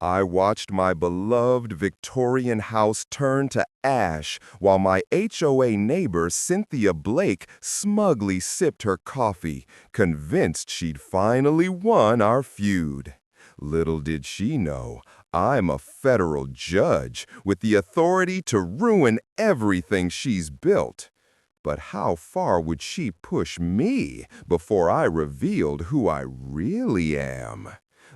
I watched my beloved Victorian house turn to ash while my HOA neighbor Cynthia Blake smugly sipped her coffee, convinced she'd finally won our feud. Little did she know, I'm a federal judge with the authority to ruin everything she's built. But how far would she push me before I revealed who I really am?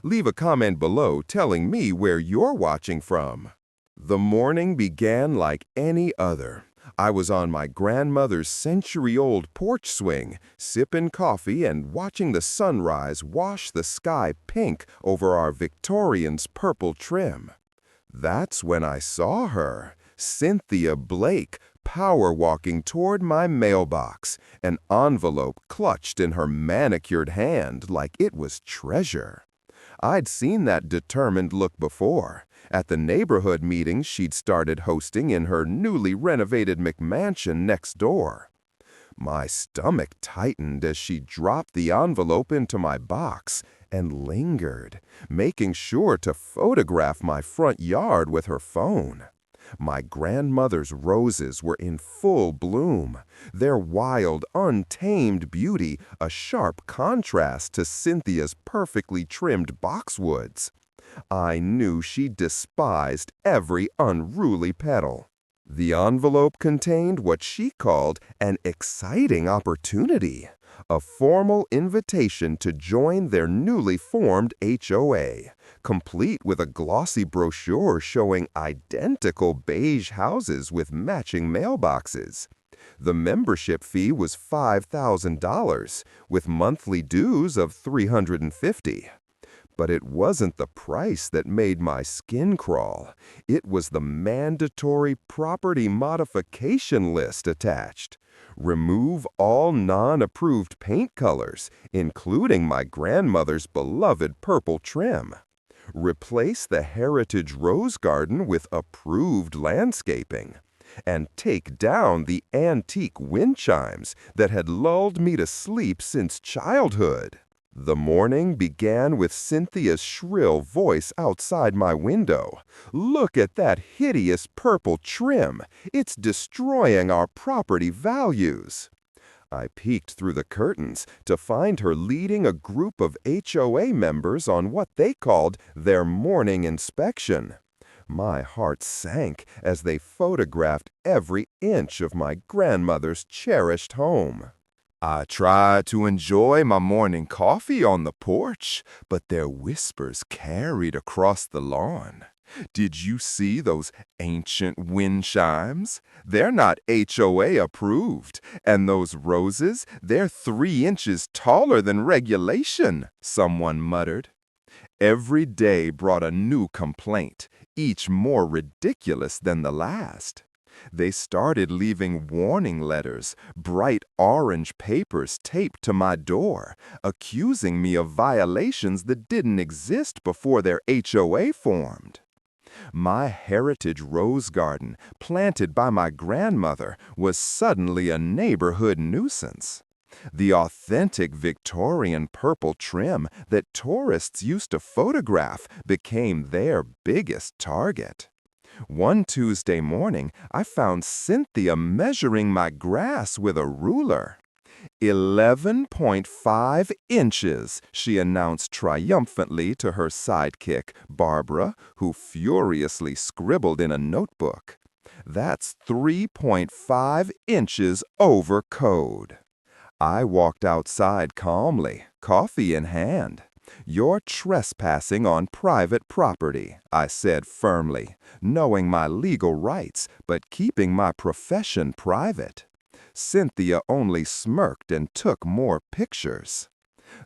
Leave a comment below telling me where you're watching from. The morning began like any other. I was on my grandmother's century-old porch swing, sipping coffee and watching the sunrise wash the sky pink over our Victorian's purple trim. That's when I saw her, Cynthia Blake, power walking toward my mailbox, an envelope clutched in her manicured hand like it was treasure. I'd seen that determined look before, at the neighborhood meetings she'd started hosting in her newly renovated McMansion next door. My stomach tightened as she dropped the envelope into my box and lingered, making sure to photograph my front yard with her phone. My grandmother's roses were in full bloom, their wild, untamed beauty a sharp contrast to Cynthia's perfectly trimmed boxwoods. I knew she despised every unruly petal. The envelope contained what she called an exciting opportunity, a formal invitation to join their newly formed HOA, complete with a glossy brochure showing identical beige houses with matching mailboxes. The membership fee was $5,000, with monthly dues of $350. But it wasn't the price that made my skin crawl. It was the mandatory property modification list attached. Remove all non-approved paint colors, including my grandmother's beloved purple trim. Replace the heritage rose garden with approved landscaping. And take down the antique wind chimes that had lulled me to sleep since childhood. The morning began with Cynthia's shrill voice outside my window. "Look at that hideous purple trim. It's destroying our property values." I peeked through the curtains to find her leading a group of HOA members on what they called their morning inspection. My heart sank as they photographed every inch of my grandmother's cherished home. I tried to enjoy my morning coffee on the porch, but their whispers carried across the lawn. "Did you see those ancient wind chimes? They're not HOA approved. And those roses, they're 3 inches taller than regulation," someone muttered. Every day brought a new complaint, each more ridiculous than the last. They started leaving warning letters, bright orange papers taped to my door, accusing me of violations that didn't exist before their HOA formed. My heritage rose garden, planted by my grandmother, was suddenly a neighborhood nuisance. The authentic Victorian purple trim that tourists used to photograph became their biggest target. One Tuesday morning, I found Cynthia measuring my grass with a ruler. 11.5 inches, she announced triumphantly to her sidekick, Barbara, who furiously scribbled in a notebook. "That's 3.5 inches over code." I walked outside calmly, coffee in hand. "You're trespassing on private property," I said firmly, knowing my legal rights but keeping my profession private. Cynthia only smirked and took more pictures.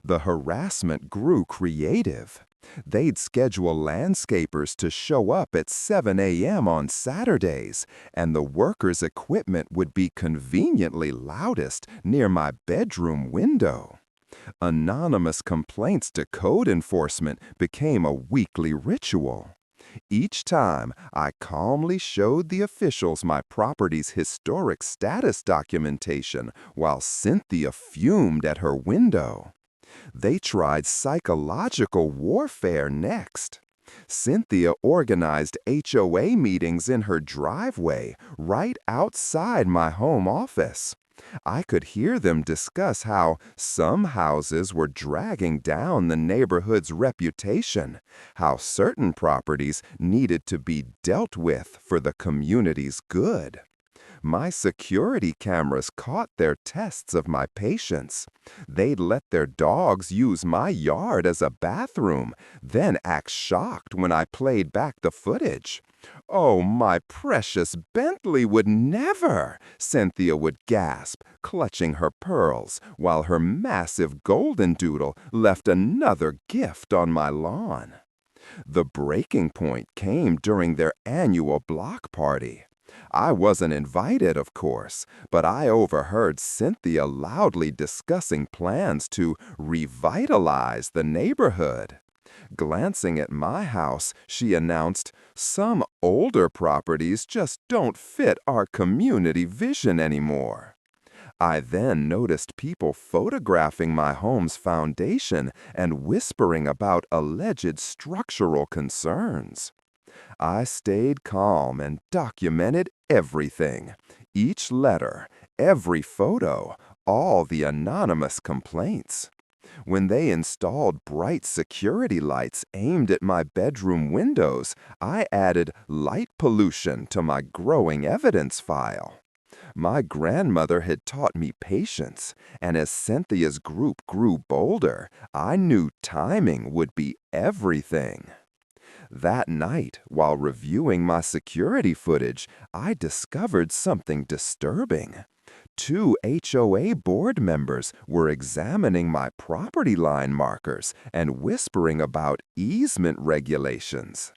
The harassment grew creative. They'd schedule landscapers to show up at 7 a.m. on Saturdays, and the workers' equipment would be conveniently loudest near my bedroom window. Anonymous complaints to code enforcement became a weekly ritual. Each time, I calmly showed the officials my property's historic status documentation while Cynthia fumed at her window. They tried psychological warfare next. Cynthia organized HOA meetings in her driveway, right outside my home office. I could hear them discuss how some houses were dragging down the neighborhood's reputation, how certain properties needed to be dealt with for the community's good. My security cameras caught their tests of my patience. They'd let their dogs use my yard as a bathroom, then act shocked when I played back the footage. "Oh, my precious Bentley would never!" Cynthia would gasp, clutching her pearls, while her massive golden doodle left another gift on my lawn. The breaking point came during their annual block party. I wasn't invited, of course, but I overheard Cynthia loudly discussing plans to revitalize the neighborhood. Glancing at my house, she announced, "Some older properties just don't fit our community vision anymore." I then noticed people photographing my home's foundation and whispering about alleged structural concerns. I stayed calm and documented everything. Each letter, every photo, all the anonymous complaints. When they installed bright security lights aimed at my bedroom windows, I added light pollution to my growing evidence file. My grandmother had taught me patience, and as Cynthia's group grew bolder, I knew timing would be everything. That night, while reviewing my security footage, I discovered something disturbing. Two HOA board members were examining my property line markers and whispering about easement regulations.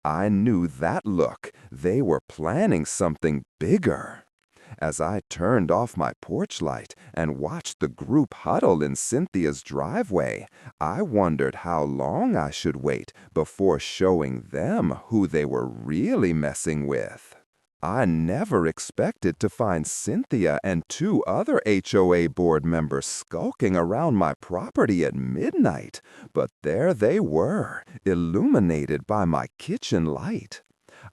I knew that look. They were planning something bigger. As I turned off my porch light and watched the group huddle in Cynthia's driveway, I wondered how long I should wait before showing them who they were really messing with. I never expected to find Cynthia and two other HOA board members skulking around my property at midnight, but there they were, illuminated by my kitchen light.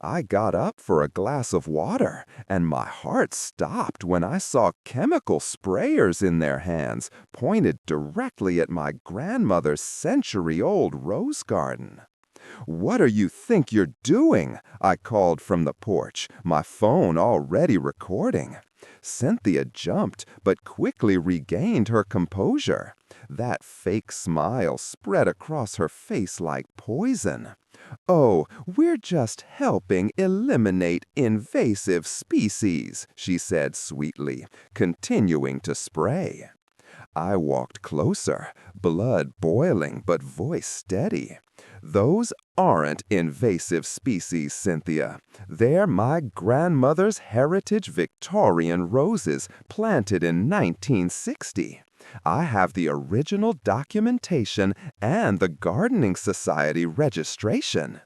I got up for a glass of water, and my heart stopped when I saw chemical sprayers in their hands, pointed directly at my grandmother's century-old rose garden. "What do you think you're doing?" I called from the porch, my phone already recording. Cynthia jumped, but quickly regained her composure. That fake smile spread across her face like poison. "Oh, we're just helping eliminate invasive species," she said sweetly, continuing to spray. I walked closer, blood boiling but voice steady. "Those aren't invasive species, Cynthia. They're my grandmother's heritage Victorian roses planted in 1960. I have the original documentation and the Gardening Society registration."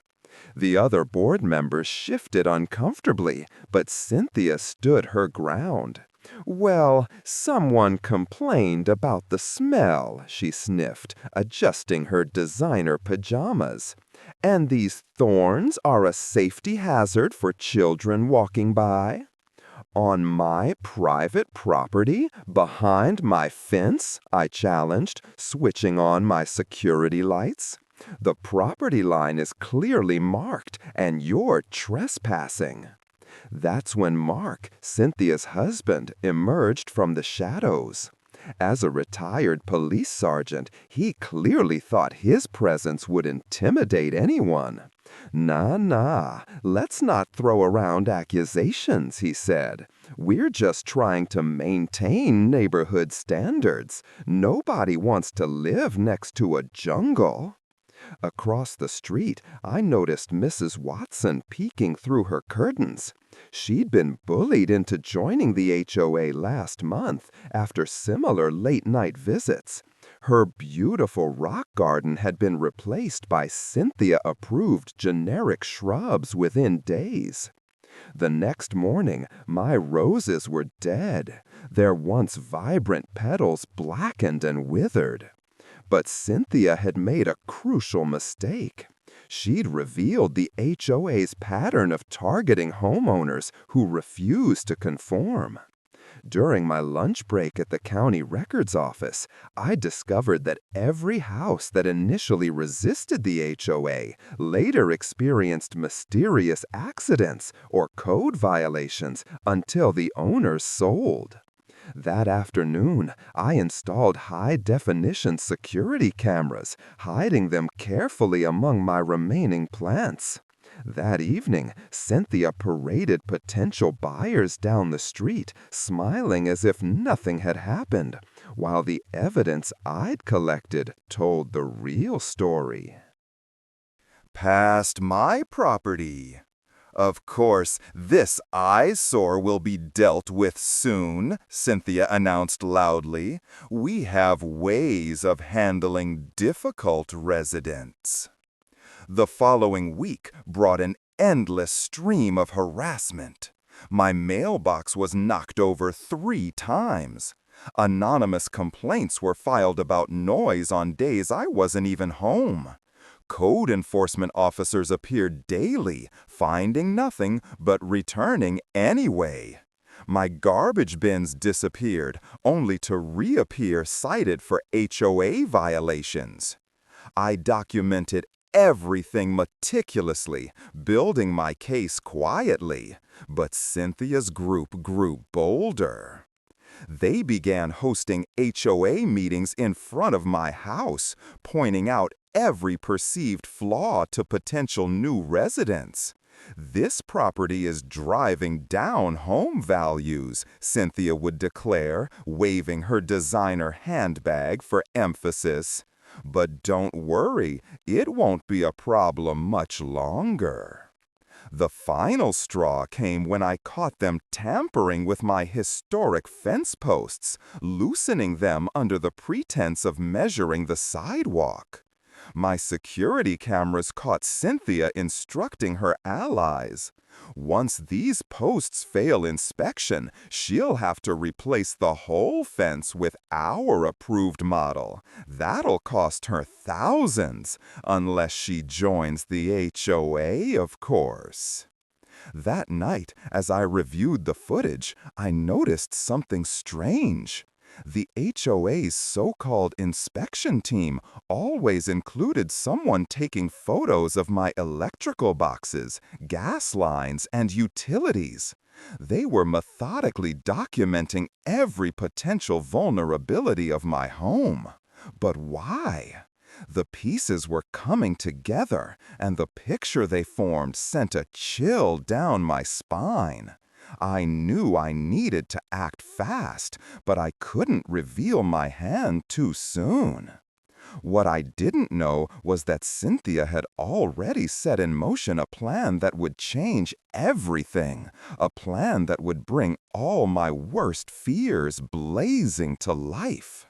The other board members shifted uncomfortably, but Cynthia stood her ground. "Well, someone complained about the smell," she sniffed, adjusting her designer pajamas. "And these thorns are a safety hazard for children walking by." "On my private property, behind my fence?" I challenged, switching on my security lights. "The property line is clearly marked, and you're trespassing." That's when Mark, Cynthia's husband, emerged from the shadows. As a retired police sergeant, he clearly thought his presence would intimidate anyone. Nah, let's not throw around accusations," he said. "We're just trying to maintain neighborhood standards. Nobody wants to live next to a jungle." Across the street, I noticed Mrs. Watson peeking through her curtains. She'd been bullied into joining the HOA last month after similar late-night visits. Her beautiful rock garden had been replaced by Cynthia-approved generic shrubs within days. The next morning, my roses were dead, their once vibrant petals blackened and withered. But Cynthia had made a crucial mistake. She'd revealed the HOA's pattern of targeting homeowners who refused to conform. During my lunch break at the county records office, I discovered that every house that initially resisted the HOA later experienced mysterious accidents or code violations until the owners sold. That afternoon, I installed high-definition security cameras, hiding them carefully among my remaining plants. That evening, Cynthia paraded potential buyers down the street, smiling as if nothing had happened, while the evidence I'd collected told the real story. Past my property. Of course, this eyesore will be dealt with soon, Cynthia announced loudly. We have ways of handling difficult residents. The following week brought an endless stream of harassment. My mailbox was knocked over 3 times. Anonymous complaints were filed about noise on days I wasn't even home. Code enforcement officers appeared daily, finding nothing but returning anyway. My garbage bins disappeared, only to reappear cited for HOA violations. I documented everything meticulously, building my case quietly, but Cynthia's group grew bolder. They began hosting HOA meetings in front of my house, pointing out every perceived flaw to potential new residents. This property is driving down home values, Cynthia would declare, waving her designer handbag for emphasis. But don't worry, it won't be a problem much longer. The final straw came when I caught them tampering with my historic fence posts, loosening them under the pretense of measuring the sidewalk. My security cameras caught Cynthia instructing her allies. Once these posts fail inspection, she'll have to replace the whole fence with our approved model. That'll cost her thousands, unless she joins the HOA, of course. That night, as I reviewed the footage, I noticed something strange. The HOA's so-called inspection team always included someone taking photos of my electrical boxes, gas lines, and utilities. They were methodically documenting every potential vulnerability of my home. But why? The pieces were coming together, and the picture they formed sent a chill down my spine. I knew I needed to act fast, but I couldn't reveal my hand too soon. What I didn't know was that Cynthia had already set in motion a plan that would change everything, a plan that would bring all my worst fears blazing to life.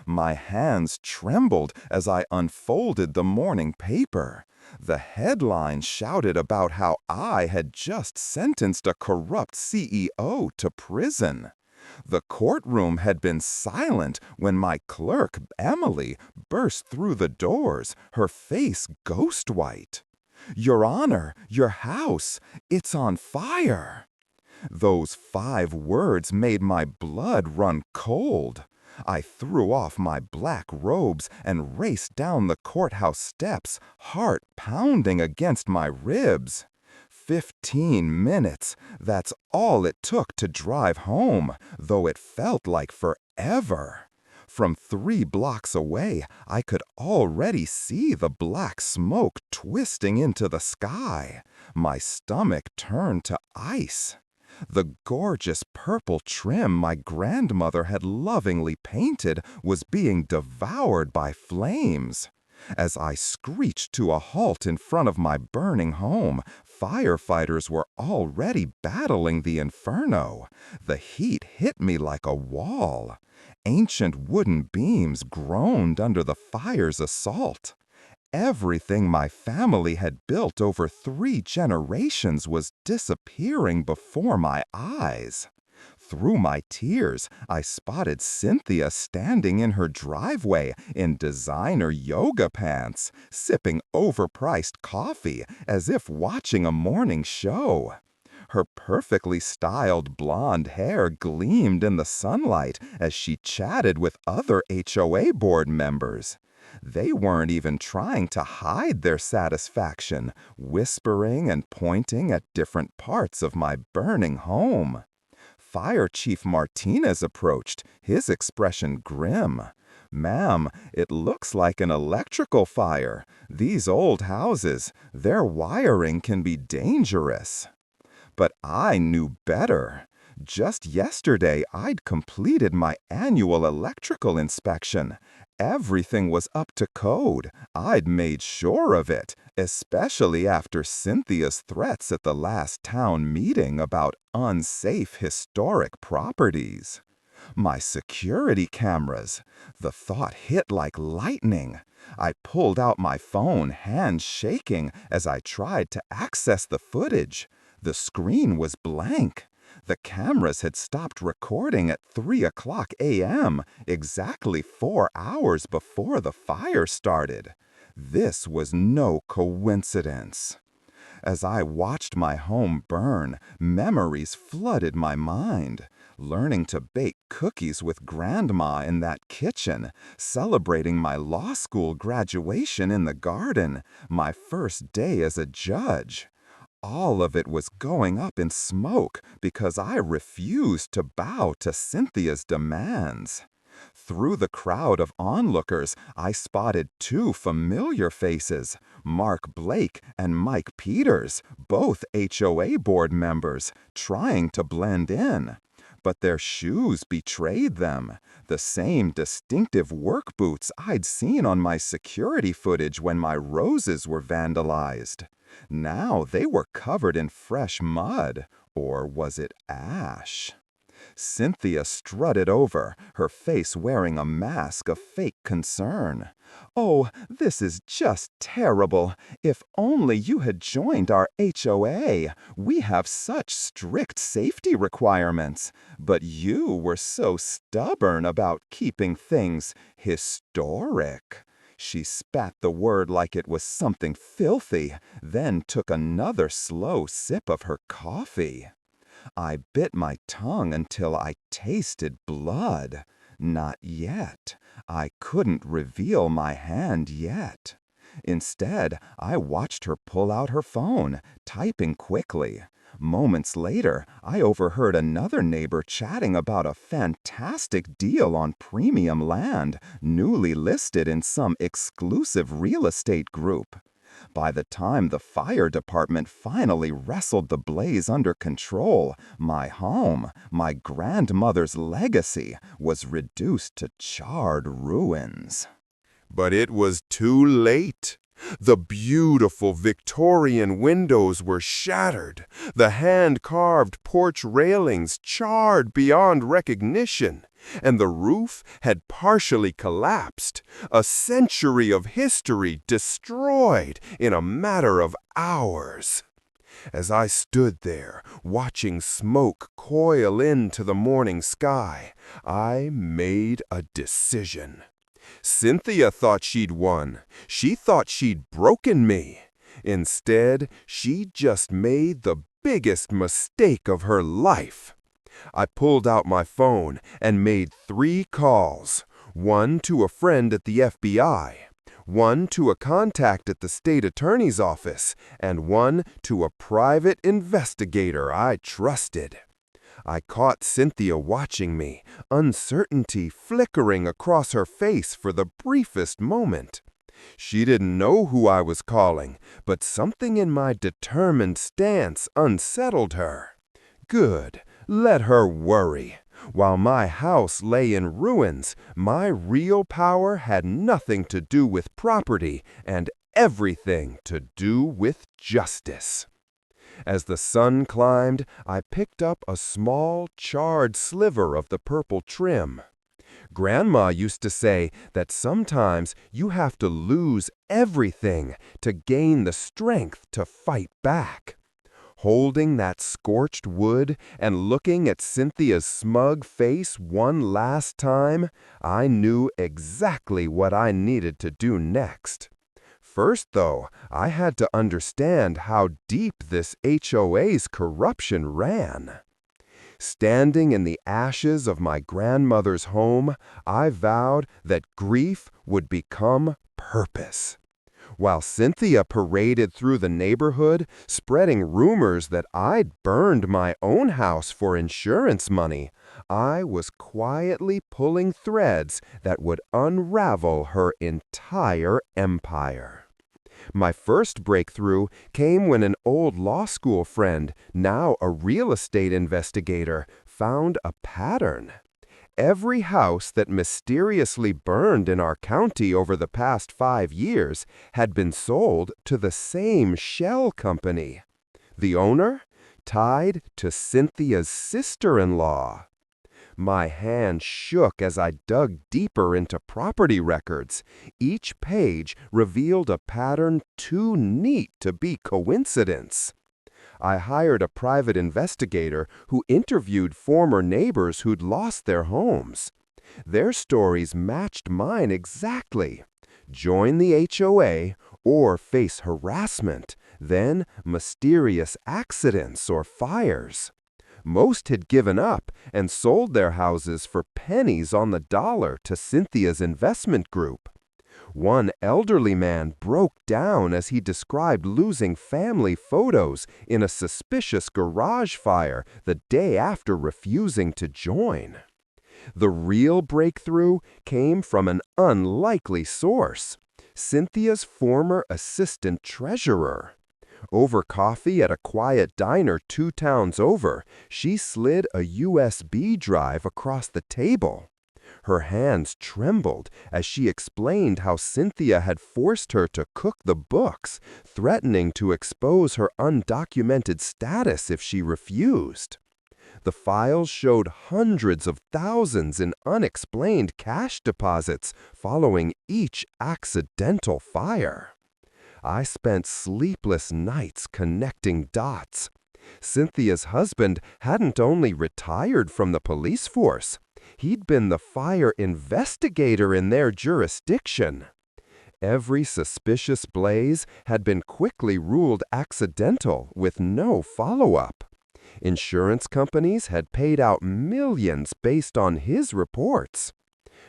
My hands trembled as I unfolded the morning paper. The headline shouted about how I had just sentenced a corrupt CEO to prison. The courtroom had been silent when my clerk, Emily, burst through the doors, her face ghost white. "Your Honor, your house, it's on fire." Those 5 words made my blood run cold. I threw off my black robes and raced down the courthouse steps, heart pounding against my ribs. 15 minutes, that's all it took to drive home, though it felt like forever. From 3 blocks away, I could already see the black smoke twisting into the sky. My stomach turned to ice. The gorgeous purple trim my grandmother had lovingly painted was being devoured by flames. As I screeched to a halt in front of my burning home, firefighters were already battling the inferno. The heat hit me like a wall. Ancient wooden beams groaned under the fire's assault. Everything my family had built over 3 generations was disappearing before my eyes. Through my tears, I spotted Cynthia standing in her driveway in designer yoga pants, sipping overpriced coffee as if watching a morning show. Her perfectly styled blonde hair gleamed in the sunlight as she chatted with other HOA board members. They weren't even trying to hide their satisfaction, whispering and pointing at different parts of my burning home. Fire Chief Martinez approached, his expression grim. "Ma'am, it looks like an electrical fire. These old houses, their wiring can be dangerous." But I knew better. Just yesterday, I'd completed my annual electrical inspection. Everything was up to code. I'd made sure of it, especially after Cynthia's threats at the last town meeting about unsafe historic properties. My security cameras. The thought hit like lightning. I pulled out my phone, hands shaking, as I tried to access the footage. The screen was blank. The cameras had stopped recording at 3 a.m., exactly 4 hours before the fire started. This was no coincidence. As I watched my home burn, memories flooded my mind. Learning to bake cookies with Grandma in that kitchen, celebrating my law school graduation in the garden, my first day as a judge. All of it was going up in smoke because I refused to bow to Cynthia's demands. Through the crowd of onlookers, I spotted two familiar faces, Mark Blake and Mike Peters, both HOA board members, trying to blend in. But their shoes betrayed them, the same distinctive work boots I'd seen on my security footage when my roses were vandalized. Now they were covered in fresh mud, or was it ash? Cynthia strutted over, her face wearing a mask of fake concern. "Oh, this is just terrible. If only you had joined our HOA. We have such strict safety requirements. But you were so stubborn about keeping things historic." She spat the word like it was something filthy, then took another slow sip of her coffee. I bit my tongue until I tasted blood. Not yet. I couldn't reveal my hand yet. Instead, I watched her pull out her phone, typing quickly. Moments later, I overheard another neighbor chatting about a fantastic deal on premium land, newly listed in some exclusive real estate group. By the time the fire department finally wrestled the blaze under control, my home, my grandmother's legacy, was reduced to charred ruins. But it was too late. The beautiful Victorian windows were shattered, the hand-carved porch railings charred beyond recognition, and the roof had partially collapsed, a century of history destroyed in a matter of hours. As I stood there, watching smoke coil into the morning sky, I made a decision. Cynthia thought she'd won. She thought she'd broken me. Instead, she just made the biggest mistake of her life. I pulled out my phone and made 3 calls. One to a friend at the FBI, one to a contact at the state attorney's office, and one to a private investigator I trusted. I caught Cynthia watching me, uncertainty flickering across her face for the briefest moment. She didn't know who I was calling, but something in my determined stance unsettled her. Good, let her worry. While my house lay in ruins, my real power had nothing to do with property and everything to do with justice. As the sun climbed, I picked up a small, charred sliver of the purple trim. Grandma used to say that sometimes you have to lose everything to gain the strength to fight back. Holding that scorched wood and looking at Cynthia's smug face one last time, I knew exactly what I needed to do next. First, though, I had to understand how deep this HOA's corruption ran. Standing in the ashes of my grandmother's home, I vowed that grief would become purpose. While Cynthia paraded through the neighborhood, spreading rumors that I'd burned my own house for insurance money, I was quietly pulling threads that would unravel her entire empire. My first breakthrough came when an old law school friend, now a real estate investigator, found a pattern. Every house that mysteriously burned in our county over the past 5 years had been sold to the same shell company. The owner? Tied to Cynthia's sister-in-law. My hand shook as I dug deeper into property records. Each page revealed a pattern too neat to be coincidence. I hired a private investigator who interviewed former neighbors who'd lost their homes. Their stories matched mine exactly. Join the HOA or face harassment, then mysterious accidents or fires. Most had given up and sold their houses for pennies on the dollar to Cynthia's investment group. One elderly man broke down as he described losing family photos in a suspicious garage fire the day after refusing to join. The real breakthrough came from an unlikely source: Cynthia's former assistant treasurer. Over coffee at a quiet diner 2 towns over, she slid a USB drive across the table. Her hands trembled as she explained how Cynthia had forced her to cook the books, threatening to expose her undocumented status if she refused. The files showed hundreds of thousands in unexplained cash deposits following each accidental fire. I spent sleepless nights connecting dots. Cynthia's husband hadn't only retired from the police force, he'd been the fire investigator in their jurisdiction. Every suspicious blaze had been quickly ruled accidental with no follow-up. Insurance companies had paid out millions based on his reports.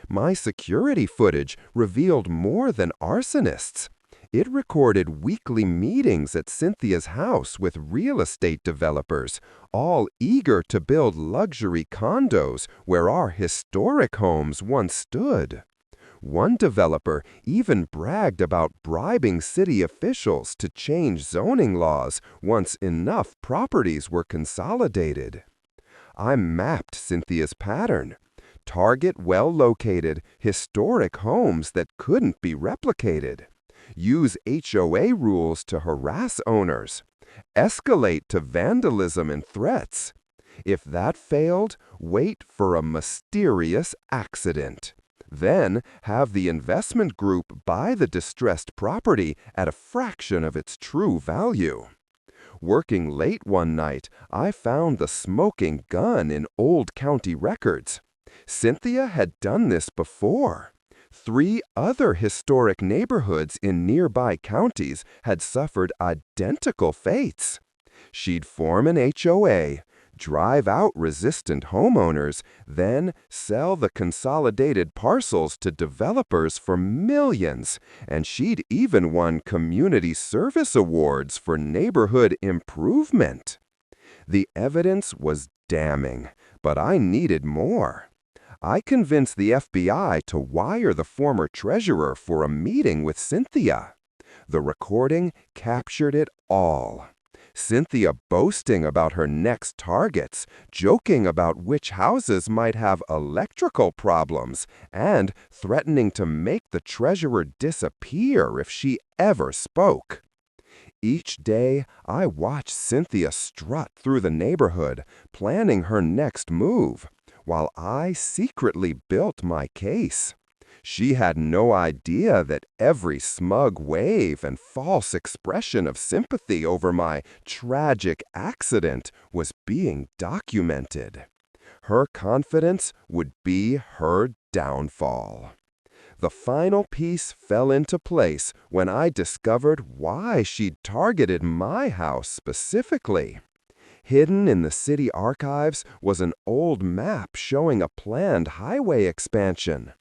My security footage revealed more than arsonists. It recorded weekly meetings at Cynthia's house with real estate developers, all eager to build luxury condos where our historic homes once stood. One developer even bragged about bribing city officials to change zoning laws once enough properties were consolidated. I mapped Cynthia's pattern. Target well-located, historic homes that couldn't be replicated. Use HOA rules to harass owners. Escalate to vandalism and threats. If that failed, wait for a mysterious accident. Then have the investment group buy the distressed property at a fraction of its true value. Working late one night, I found the smoking gun in old county records. Cynthia had done this before. 3 other historic neighborhoods in nearby counties had suffered identical fates. She'd form an HOA, drive out resistant homeowners, then sell the consolidated parcels to developers for millions, and she'd even won community service awards for neighborhood improvement. The evidence was damning, but I needed more. I convinced the FBI to wire the former treasurer for a meeting with Cynthia. The recording captured it all. Cynthia boasting about her next targets, joking about which houses might have electrical problems, and threatening to make the treasurer disappear if she ever spoke. Each day, I watched Cynthia strut through the neighborhood, planning her next move, while I secretly built my case. She had no idea that every smug wave and false expression of sympathy over my tragic accident was being documented. Her confidence would be her downfall. The final piece fell into place when I discovered why she'd targeted my house specifically. Hidden in the city archives was an old map showing a planned highway expansion.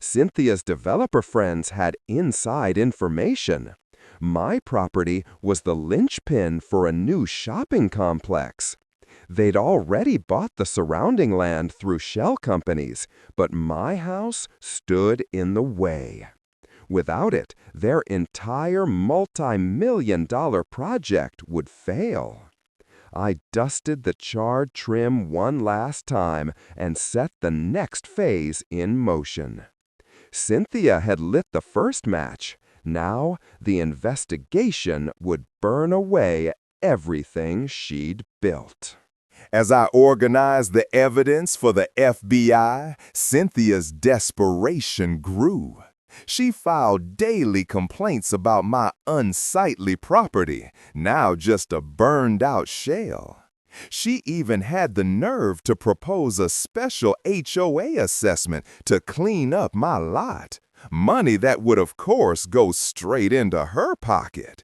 Cynthia's developer friends had inside information. My property was the linchpin for a new shopping complex. They'd already bought the surrounding land through shell companies, but my house stood in the way. Without it, their entire multi-million-dollar project would fail. I dusted the charred trim one last time and set the next phase in motion. Cynthia had lit the first match. Now, the investigation would burn away everything she'd built. As I organized the evidence for the FBI, Cynthia's desperation grew. She filed daily complaints about my unsightly property, now just a burned-out shell. She even had the nerve to propose a special HOA assessment to clean up my lot, money that would of course go straight into her pocket.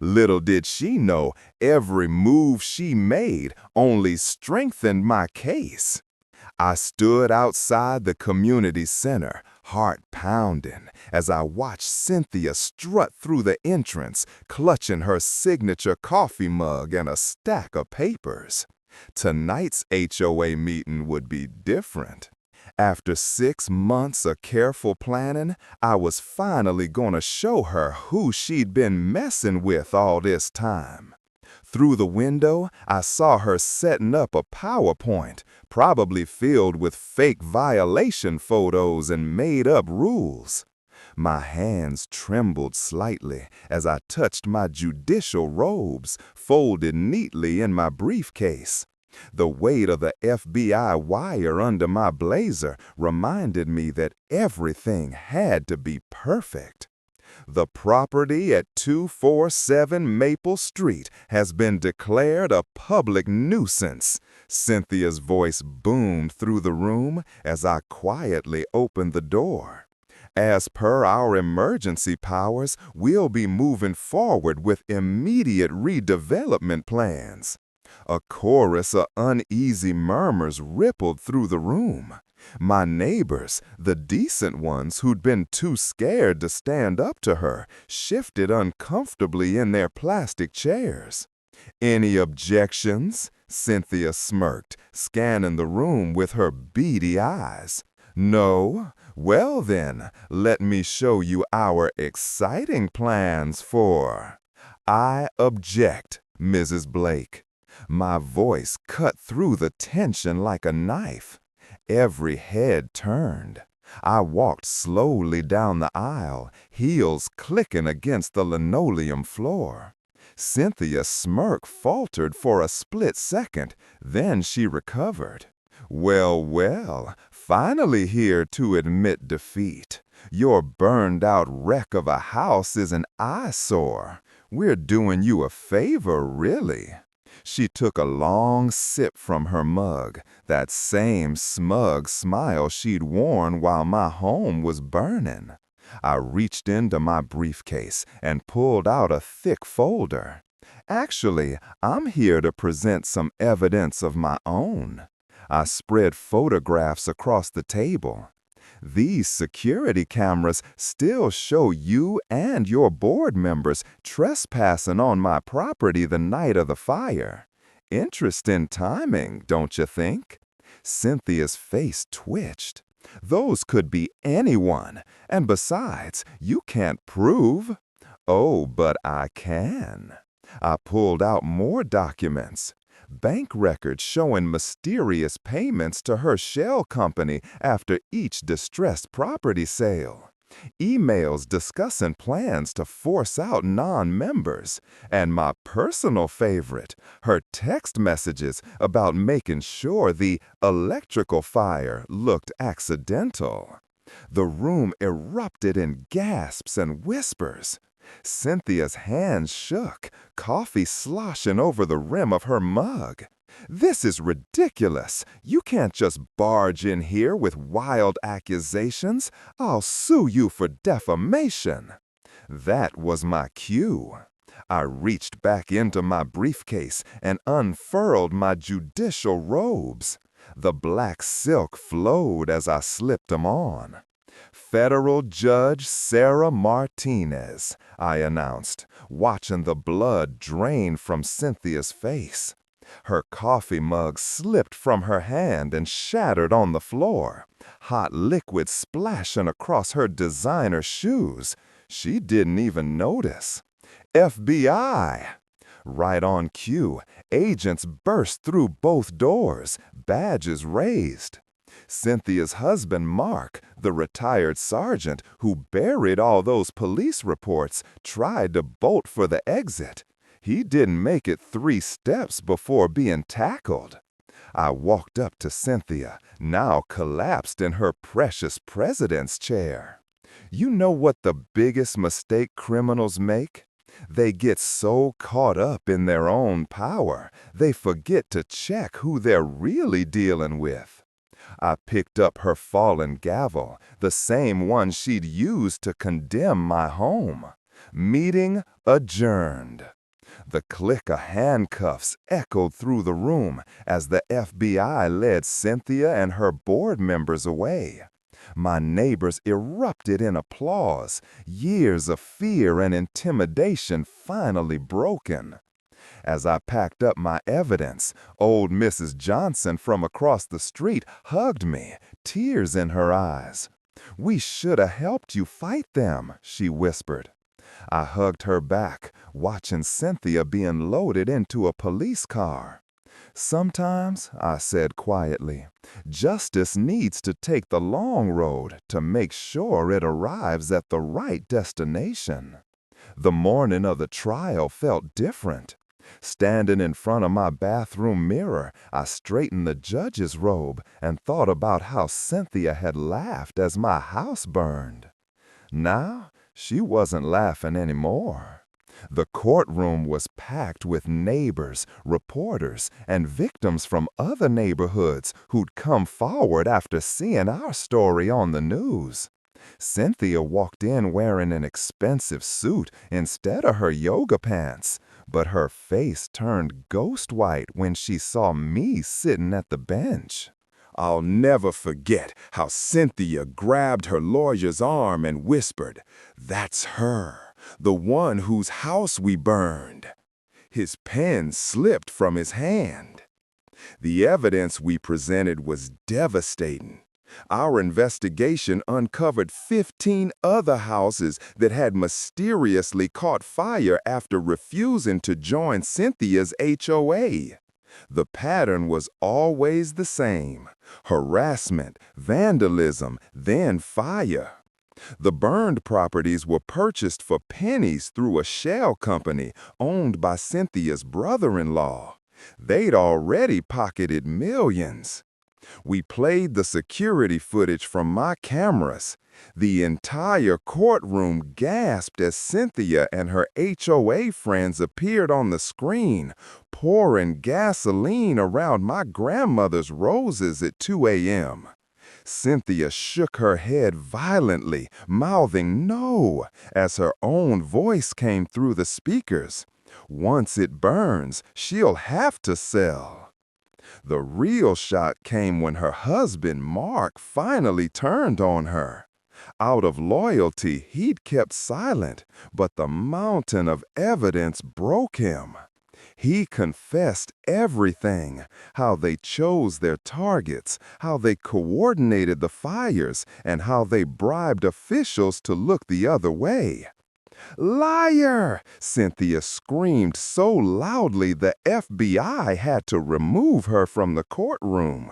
Little did she know, every move she made only strengthened my case. I stood outside the community center, heart pounding, as I watched Cynthia strut through the entrance, clutching her signature coffee mug and a stack of papers. Tonight's HOA meeting would be different. After 6 months of careful planning, I was finally gonna show her who she'd been messing with all this time. Through the window, I saw her setting up a PowerPoint, probably filled with fake violation photos and made-up rules. My hands trembled slightly as I touched my judicial robes, folded neatly in my briefcase. The weight of the FBI wire under my blazer reminded me that everything had to be perfect. The property at 247 Maple Street has been declared a public nuisance. Cynthia's voice boomed through the room as I quietly opened the door. As per our emergency powers, we'll be moving forward with immediate redevelopment plans. A chorus of uneasy murmurs rippled through the room. My neighbors, the decent ones who'd been too scared to stand up to her, shifted uncomfortably in their plastic chairs. "Any objections?" Cynthia smirked, scanning the room with her beady eyes. "No? Well then, let me show you our exciting plans for—" "I object, Mrs. Blake." My voice cut through the tension like a knife. Every head turned. I walked slowly down the aisle, heels clicking against the linoleum floor. Cynthia's smirk faltered for a split second, then she recovered. "Well, well, finally here to admit defeat. Your burned-out wreck of a house is an eyesore. We're doing you a favor, really." She took a long sip from her mug, that same smug smile she'd worn while my home was burning. I reached into my briefcase and pulled out a thick folder. "Actually, I'm here to present some evidence of my own." I spread photographs across the table. "These security cameras still show you and your board members trespassing on my property the night of the fire. Interesting timing, don't you think?" Cynthia's face twitched. "Those could be anyone, and besides, you can't prove—" "Oh, but I can." I pulled out more documents. Bank records showing mysterious payments to her shell company after each distressed property sale. Emails discussing plans to force out non-members. And my personal favorite, her text messages about making sure the electrical fire looked accidental. The room erupted in gasps and whispers. Cynthia's hands shook, coffee sloshing over the rim of her mug. "This is ridiculous. You can't just barge in here with wild accusations. I'll sue you for defamation." That was my cue. I reached back into my briefcase and unfurled my judicial robes. The black silk flowed as I slipped them on. "Federal Judge Sarah Martinez," I announced, watching the blood drain from Cynthia's face. Her coffee mug slipped from her hand and shattered on the floor, hot liquid splashing across her designer shoes. She didn't even notice. "FBI!" Right on cue, agents burst through both doors, badges raised. Cynthia's husband, Mark, the retired sergeant who buried all those police reports, tried to bolt for the exit. He didn't make it 3 steps before being tackled. I walked up to Cynthia, now collapsed in her precious president's chair. You know what the biggest mistake criminals make? They get so caught up in their own power, they forget to check who they're really dealing with. I picked up her fallen gavel, the same one she'd used to condemn my home. Meeting adjourned. The click of handcuffs echoed through the room as the FBI led Cynthia and her board members away. My neighbors erupted in applause, years of fear and intimidation finally broken. As I packed up my evidence, old Mrs. Johnson from across the street hugged me, tears in her eyes. "We should have helped you fight them," she whispered. I hugged her back, watching Cynthia being loaded into a police car. "Sometimes," I said quietly, "justice needs to take the long road to make sure it arrives at the right destination." The morning of the trial felt different. Standing in front of my bathroom mirror, I straightened the judge's robe and thought about how Cynthia had laughed as my house burned. Now, she wasn't laughing anymore. The courtroom was packed with neighbors, reporters, and victims from other neighborhoods who'd come forward after seeing our story on the news. Cynthia walked in wearing an expensive suit instead of her yoga pants, but her face turned ghost white when she saw me sitting at the bench. I'll never forget how Cynthia grabbed her lawyer's arm and whispered, "That's her, the one whose house we burned." His pen slipped from his hand. The evidence we presented was devastating. Our investigation uncovered 15 other houses that had mysteriously caught fire after refusing to join Cynthia's HOA. The pattern was always the same: harassment, vandalism, then fire. The burned properties were purchased for pennies through a shell company owned by Cynthia's brother-in-law. They'd already pocketed millions. We played the security footage from my cameras. The entire courtroom gasped as Cynthia and her HOA friends appeared on the screen, pouring gasoline around my grandmother's roses at 2 a.m. Cynthia shook her head violently, mouthing "no" as her own voice came through the speakers. Once it burns, she'll have to sell. The real shock came when her husband, Mark, finally turned on her. Out of loyalty, he'd kept silent, but the mountain of evidence broke him. He confessed everything: how they chose their targets, how they coordinated the fires, and how they bribed officials to look the other way. "Liar!" Cynthia screamed so loudly the FBI had to remove her from the courtroom.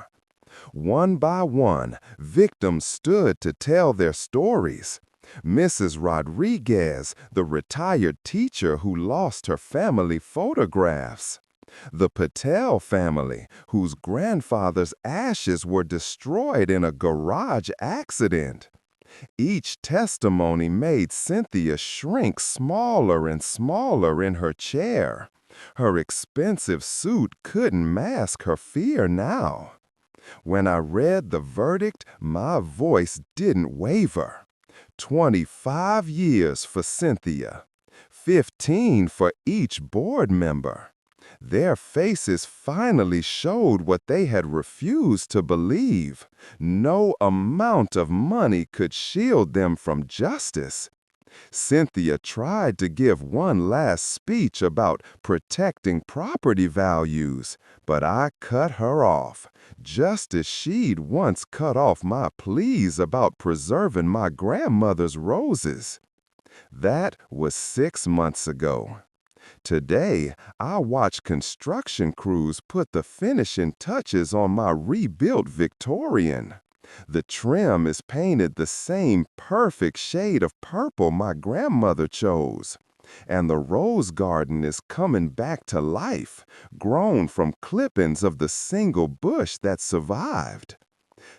One by one, victims stood to tell their stories. Mrs. Rodriguez, the retired teacher who lost her family photographs. The Patel family, whose grandfather's ashes were destroyed in a garage accident. Each testimony made Cynthia shrink smaller and smaller in her chair. Her expensive suit couldn't mask her fear now. When I read the verdict, my voice didn't waver. 25 years for Cynthia, 15 for each board member. Their faces finally showed what they had refused to believe. No amount of money could shield them from justice. Cynthia tried to give one last speech about protecting property values, but I cut her off, just as she'd once cut off my pleas about preserving my grandmother's roses. That was 6 months ago. Today, I watch construction crews put the finishing touches on my rebuilt Victorian. The trim is painted the same perfect shade of purple my grandmother chose. And the rose garden is coming back to life, grown from clippings of the single bush that survived.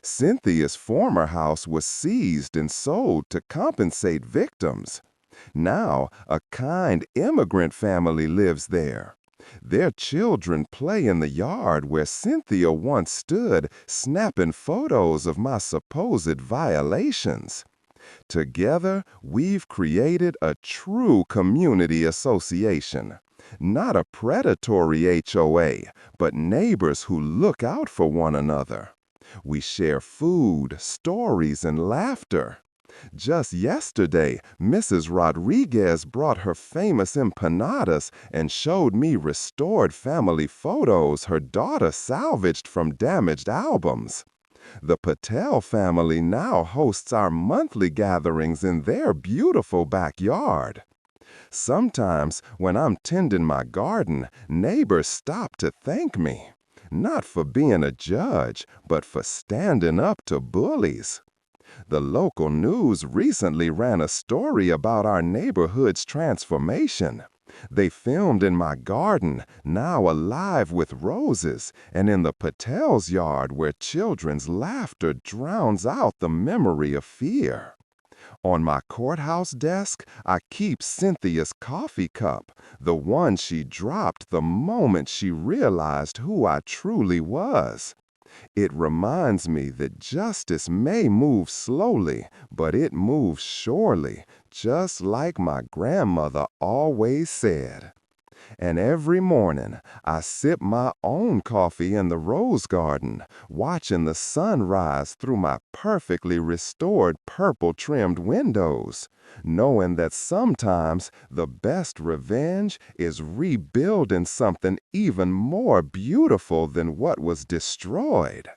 Cynthia's former house was seized and sold to compensate victims. Now, a kind immigrant family lives there. Their children play in the yard where Cynthia once stood, snapping photos of my supposed violations. Together, we've created a true community association. Not a predatory HOA, but neighbors who look out for one another. We share food, stories, and laughter. Just yesterday, Mrs. Rodriguez brought her famous empanadas and showed me restored family photos her daughter salvaged from damaged albums. The Patel family now hosts our monthly gatherings in their beautiful backyard. Sometimes, when I'm tending my garden, neighbors stop to thank me. Not for being a judge, but for standing up to bullies. The local news recently ran a story about our neighborhood's transformation. They filmed in my garden, now alive with roses, and in the Patel's yard where children's laughter drowns out the memory of fear. On my courthouse desk, I keep Cynthia's coffee cup, the one she dropped the moment she realized who I truly was. It reminds me that justice may move slowly, but it moves surely, just like my grandmother always said. And every morning, I sip my own coffee in the rose garden, watching the sun rise through my perfectly restored purple-trimmed windows, knowing that sometimes the best revenge is rebuilding something even more beautiful than what was destroyed.